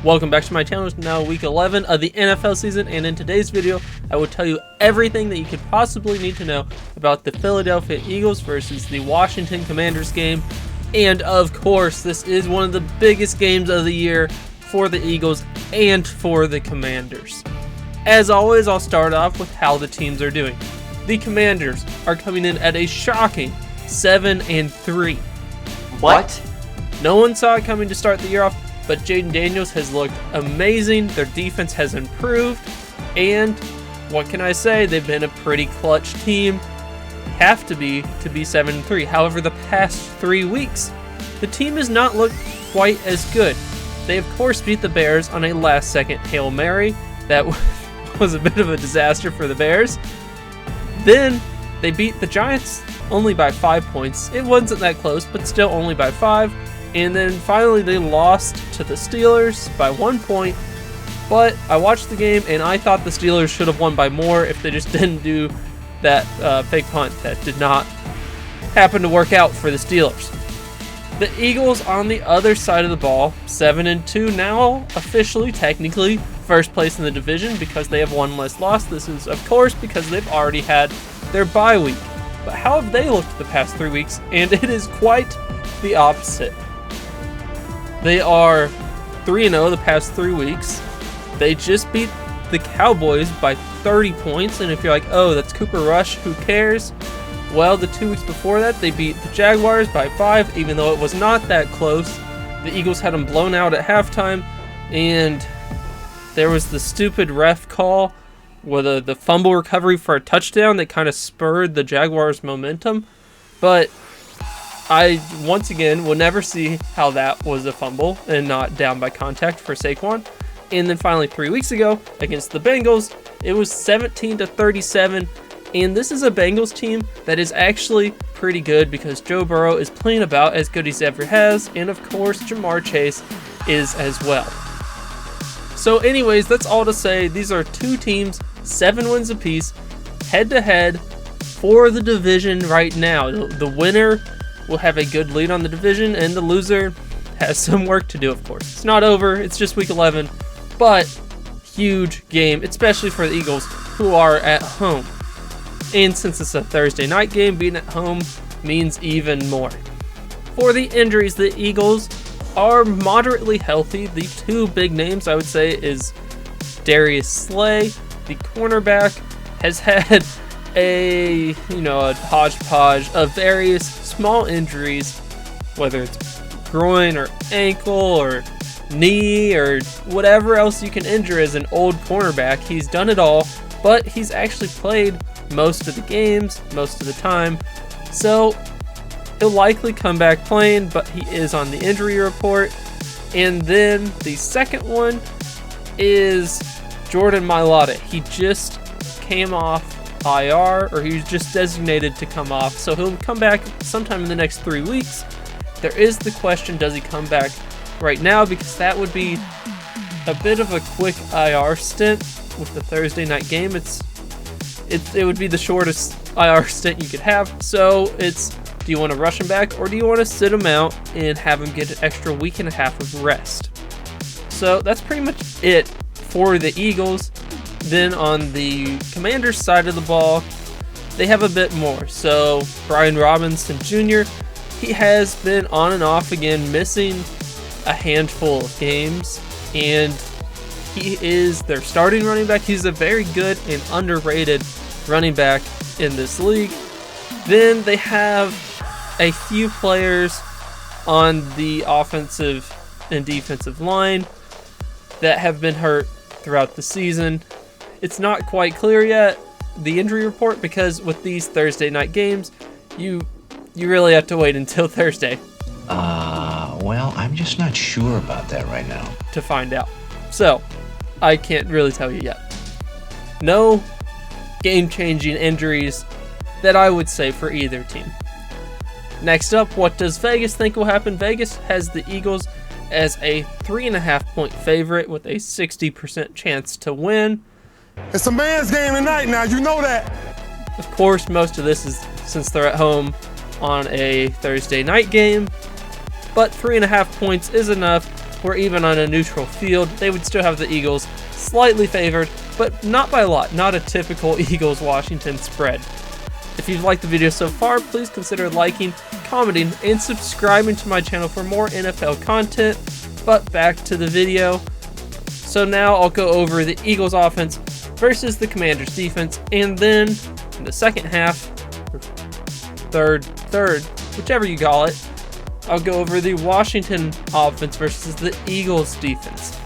Welcome back to my channel. It's now week 11 of the NFL season, and in today's video I will tell you everything that you could possibly need to know about the Philadelphia Eagles versus the Washington Commanders game. And of course, this is one of the biggest games of the year for the Eagles and for the Commanders. As always, I'll start off with how the teams are doing. The Commanders are coming in at a shocking 7-3. What? No one saw it coming to start the year off, but Jayden Daniels has looked amazing. Their defense has improved, and what can I say? They've been a pretty clutch team. Have to be 7-3. However, the past 3 weeks, the team has not looked quite as good. They of course beat the Bears on a last-second Hail Mary. That was a bit of a disaster for the Bears. Then they beat the Giants only by 5 points. It wasn't that close, but still only by 5. And then finally they lost to the Steelers by 1 point. But I watched the game and I thought the Steelers should have won by more if they just didn't do that fake punt that did not happen to work out for the Steelers. The Eagles on the other side of the ball, 7-2 now, officially, technically, first place in the division because they have one less loss. This is, of course, because they've already had their bye week. But how have they looked the past 3 weeks? And it is quite the opposite. They are 3-0 the past 3 weeks. They just beat the Cowboys by 30 points. And if you're like, oh, that's Cooper Rush, who cares? Well, the 2 weeks before that, they beat the Jaguars by 5, even though it was not that close. The Eagles had them blown out at halftime. And there was the stupid ref call with the fumble recovery for a touchdown that kind of spurred the Jaguars' momentum. But I, once again, will never see how that was a fumble and not down by contact for Saquon. And then finally 3 weeks ago against the Bengals, it was 17-37. And this is a Bengals team that is actually pretty good because Joe Burrow is playing about as good as he ever has. And of course, Jamar Chase is as well. So anyways, that's all to say. These are two teams, 7 wins apiece, head-to-head for the division right now. The winner will have a good lead on the division, and the loser has some work to do, of course. It's not over. It's just week 11, but huge game, especially for the Eagles, who are at home. And since it's a Thursday night game, being at home means even more. For the injuries, the Eagles are moderately healthy. The two big names, I would say, is Darius Slay, the cornerback, has had a hodgepodge of various small injuries, whether it's groin or ankle or knee or whatever else you can injure as an old cornerback. He's done it all, but he's actually played most of the games, most of the time, so he'll likely come back playing, but he is on the injury report. And then the second one is Jordan Mailata. He just came off IR, or he was just designated to come off, so he'll come back sometime in the next 3 weeks. There is the question, does he come back right now, because that would be a bit of a quick IR stint with the Thursday night game. It would be the shortest IR stint you could have. So it's, do you want to rush him back, or do you want to sit him out and have him get an extra week and a half of rest? So that's pretty much it for the Eagles. Then on the Commanders side of the ball, they have a bit more. So Brian Robinson Jr., he has been on and off again, missing a handful of games, and he is their starting running back. He's a very good and underrated running back in this league. Then they have a few players on the offensive and defensive line that have been hurt throughout the season. It's not quite clear yet, the injury report, because with these Thursday night games, you really have to wait until Thursday. Well, I'm just not sure about that right now. To find out. So, I can't really tell you yet. No game-changing injuries that I would say for either team. Next up, what does Vegas think will happen? Vegas has the Eagles as a 3.5-point favorite with a 60% chance to win. It's a man's game tonight now, you know that. Of course, most of this is since they're at home on a Thursday night game, but 3.5 points is enough were even on a neutral field, they would still have the Eagles slightly favored, but not by a lot, not a typical Eagles-Washington spread. If you've liked the video so far, please consider liking, commenting, and subscribing to my channel for more NFL content. But back to the video. So now I'll go over the Eagles offense versus the Commanders defense, and then in the second half, or third, whichever you call it, I'll go over the Washington offense versus the Eagles defense.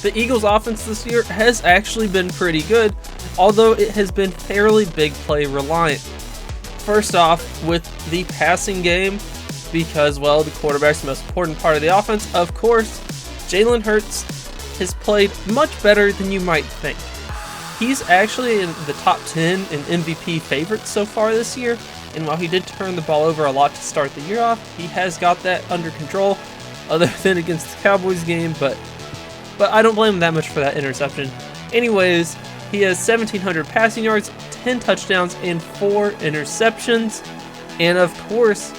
The Eagles offense this year has actually been pretty good, although it has been fairly big play reliant. First off, with the passing game, because, well, the quarterback's the most important part of the offense, of course, Jalen Hurts has played much better than you might think. He's actually in the top 10 in MVP favorites so far this year, and while he did turn the ball over a lot to start the year off, he has got that under control, other than against the Cowboys game, but I don't blame him that much for that interception. Anyways, he has 1,700 passing yards, 10 touchdowns, and 4 interceptions. And of course,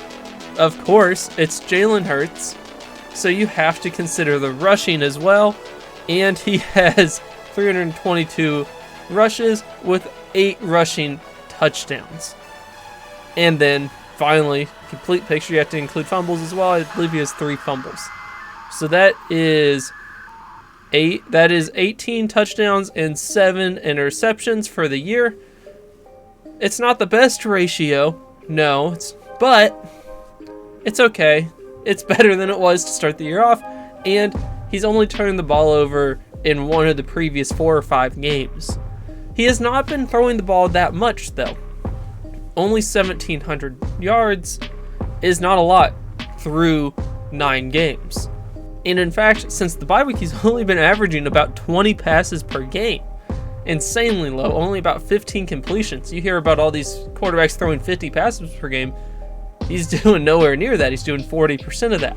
it's Jalen Hurts, so you have to consider the rushing as well. And he has 322 rushes with 8 rushing touchdowns. And then, finally, complete picture, you have to include fumbles as well. I believe he has 3 fumbles. So that is 18 touchdowns and 7 interceptions for the year. It's not the best ratio, no, but it's okay. It's better than it was to start the year off, and he's only turned the ball over in one of the previous 4 or 5 games. He has not been throwing the ball that much, though. Only 1,700 yards is not a lot through 9 games. And in fact, since the bye week, he's only been averaging about 20 passes per game. Insanely low, only about 15 completions. You hear about all these quarterbacks throwing 50 passes per game. He's doing nowhere near that. He's doing 40% of that.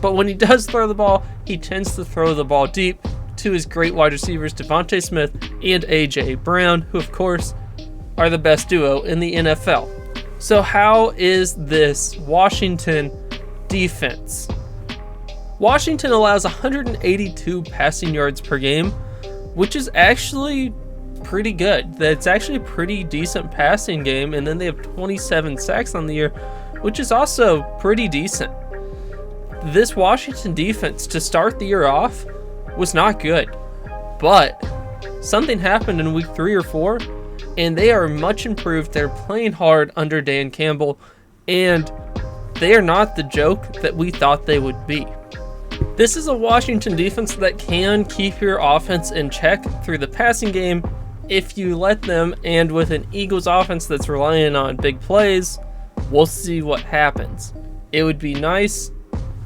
But when he does throw the ball, he tends to throw the ball deep to his great wide receivers, Devontae Smith and A.J. Brown, who of course are the best duo in the NFL. So how is this Washington defense? Washington allows 182 passing yards per game, which is actually pretty good. That's actually a pretty decent passing game, and then they have 27 sacks on the year, which is also pretty decent. This Washington defense to start the year off was not good, but something happened in week 3 or 4, and they are much improved. They're playing hard under Dan Campbell, and they are not the joke that we thought they would be. This is a Washington defense that can keep your offense in check through the passing game if you let them, and with an Eagles offense that's relying on big plays, we'll see what happens. It would be nice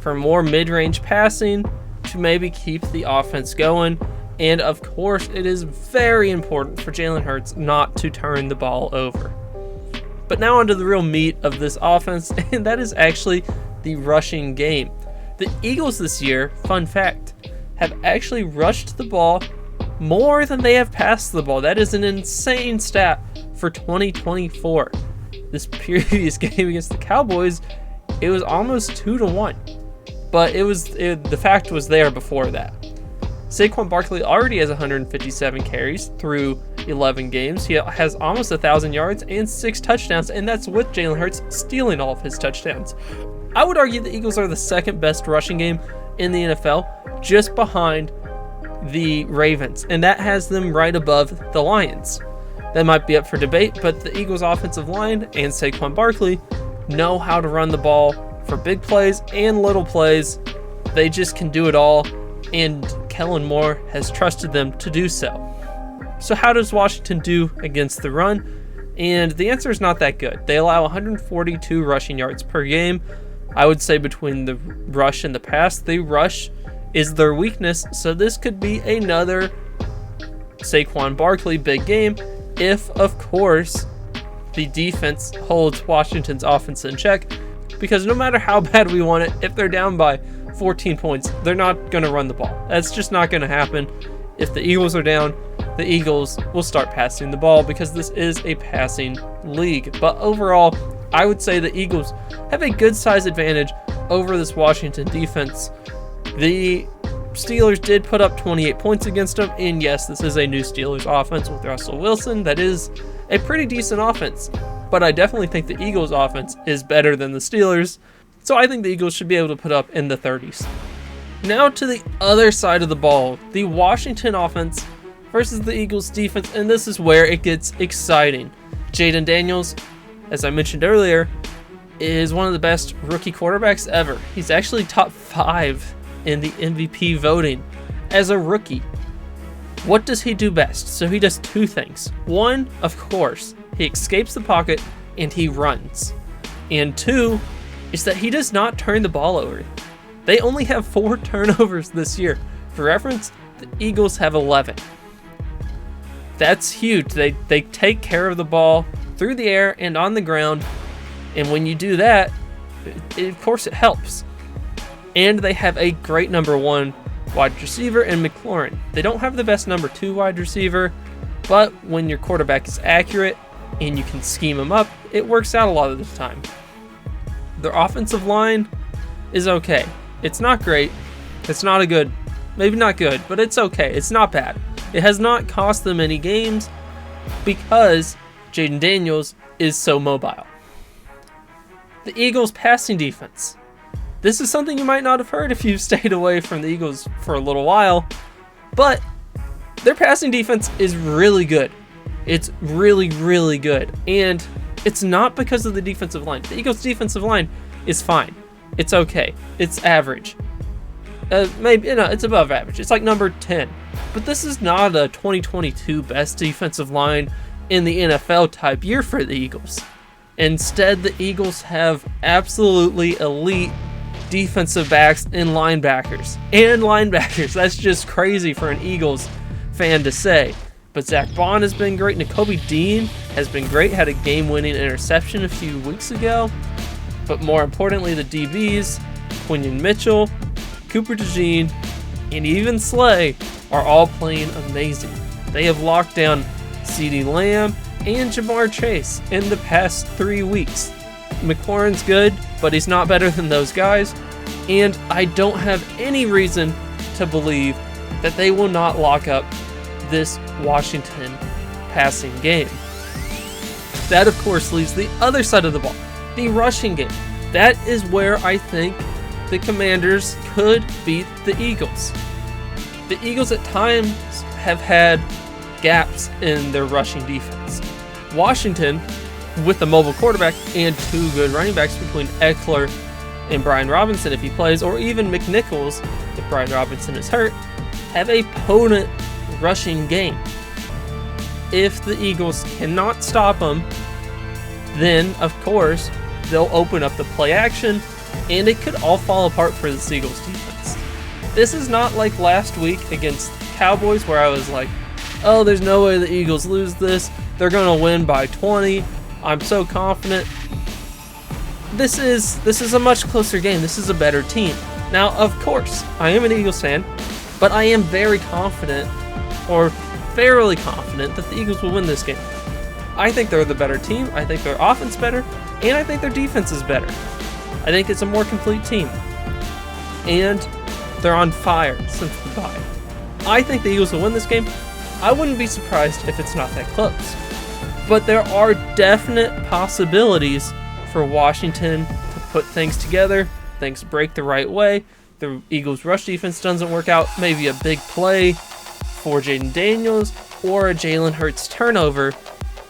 for more mid-range passing to maybe keep the offense going, and of course it is very important for Jalen Hurts not to turn the ball over. But now onto the real meat of this offense, and that is actually the rushing game. The Eagles this year, fun fact, have actually rushed the ball more than they have passed the ball. That is an insane stat for 2024. This previous game against the Cowboys, it was almost 2-1. But the fact was there before that. Saquon Barkley already has 157 carries through 11 games. He has almost 1,000 yards and 6 touchdowns, and that's with Jalen Hurts stealing all of his touchdowns. I would argue the Eagles are the second best rushing game in the NFL, just behind the Ravens, and that has them right above the Lions. That might be up for debate, but the Eagles' offensive line and Saquon Barkley know how to run the ball for big plays and little plays. They just can do it all, and Kellen Moore has trusted them to do so. So how does Washington do against the run? And the answer is not that good. They allow 142 rushing yards per game. I would say between the rush and the pass, the rush is their weakness, so this could be another Saquon Barkley big game if, of course, the defense holds Washington's offense in check, because no matter how bad we want it, if they're down by 14 points, they're not going to run the ball. That's just not going to happen. If the Eagles are down, the Eagles will start passing the ball because this is a passing league. But overall, I would say the Eagles have a good size advantage over this Washington defense. The Steelers did put up 28 points against them, and yes, this is a new Steelers offense with Russell Wilson. That is a pretty decent offense, but I definitely think the Eagles offense is better than the Steelers, so I think the Eagles should be able to put up in the 30s. Now to the other side of the ball, the Washington offense versus the Eagles defense, and this is where it gets exciting. Jayden Daniels, as I mentioned earlier, is one of the best rookie quarterbacks ever. He's actually top 5 in the MVP voting as a rookie. What does he do best? So he does 2 things. One, of course, he escapes the pocket and he runs. And 2 is that he does not turn the ball over. They only have 4 turnovers this year. For reference, the Eagles have 11. That's huge. They take care of the ball through the air and on the ground. And when you do that, of course it helps. And they have a great number 1 wide receiver in McLaurin. They don't have the best number 2 wide receiver, but when your quarterback is accurate and you can scheme him up, it works out a lot of the time. Their offensive line is okay. It's not great. It's not a good, maybe not good, but it's okay. It's not bad. It has not cost them any games because Jayden Daniels is so mobile. The Eagles' passing defense. This is something you might not have heard if you've stayed away from the Eagles for a little while, but their passing defense is really good. It's really, really good. And it's not because of the defensive line. The Eagles' defensive line is fine. It's okay. It's average. Maybe, it's above average. It's like number 10. But this is not a 2022 best defensive line in the NFL type year for the Eagles. Instead, the Eagles have absolutely elite defensive backs and linebackers. That's just crazy for an Eagles fan to say. But Zach Bond has been great. Nakobe Dean has been great. Had a game-winning interception a few weeks ago. But more importantly, the DBs, Quinyon Mitchell, Cooper DeJean, and even Slay are all playing amazing. They have locked down CeeDee Lamb and Jamar Chase in the past 3 weeks. McLaurin's good, but he's not better than those guys, and I don't have any reason to believe that they will not lock up this Washington passing game. That, of course, leaves the other side of the ball, the rushing game. That is where I think the Commanders could beat the Eagles. The Eagles at times have had gaps in their rushing defense. Washington, with a mobile quarterback and 2 good running backs between Eckler and Brian Robinson if he plays, or even McNichols if Brian Robinson is hurt, have a potent rushing game. If the Eagles cannot stop them, then of course they'll open up the play action and it could all fall apart for the Eagles defense. This is not like last week against the Cowboys where I was like, oh, there's no way the Eagles lose this. They're going to win by 20. I'm so confident. This is a much closer game. This is a better team. Now, of course, I am an Eagles fan, but I am very confident, or fairly confident, that the Eagles will win this game. I think they're the better team. I think their offense better, and I think their defense is better. I think it's a more complete team. And they're on fire since the bye. I think the Eagles will win this game. I wouldn't be surprised if it's not that close. But there are definite possibilities for Washington to put things together, things break the right way, the Eagles' rush defense doesn't work out, maybe a big play for Jayden Daniels or a Jalen Hurts turnover,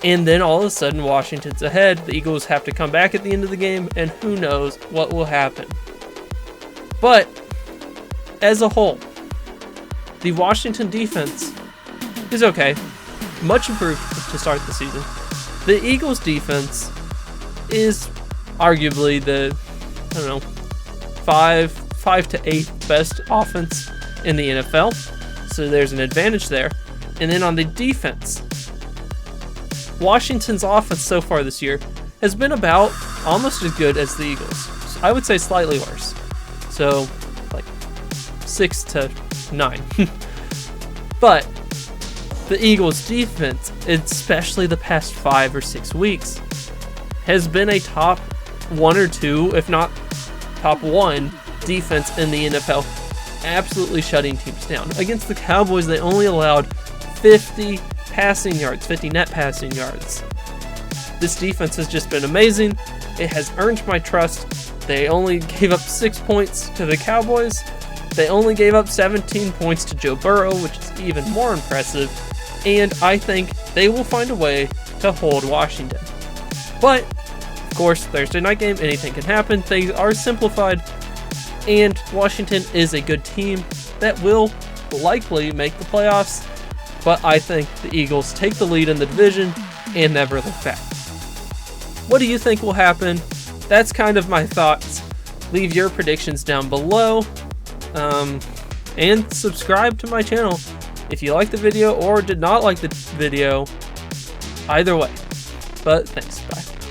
and then all of a sudden Washington's ahead. The Eagles have to come back at the end of the game, and who knows what will happen. But as a whole, the Washington defense is okay. Much improved to start the season. The Eagles defense is arguably the, 5 to 8 best offense in the NFL. So there's an advantage there. And then on the defense, Washington's offense so far this year has been about almost as good as the Eagles. So I would say slightly worse. So like 6 to 9. But the Eagles defense, especially the past 5 or 6 weeks, has been a top 1 or 2, if not top 1 defense in the NFL absolutely shutting teams down. Against the Cowboys, they only allowed 50 passing yards, 50 net passing yards. This defense has just been amazing. It has earned my trust. They only gave up 6 points to the Cowboys. They only gave up 17 points to Joe Burrow, which is even more impressive. And I think they will find a way to hold Washington. But, of course, Thursday night game, anything can happen. Things are simplified. And Washington is a good team that will likely make the playoffs. But I think the Eagles take the lead in the division and never look back. What do you think will happen? That's kind of my thoughts. Leave your predictions down below. And subscribe to my channel if you liked the video or did not like the video. Either way. But thanks. Bye.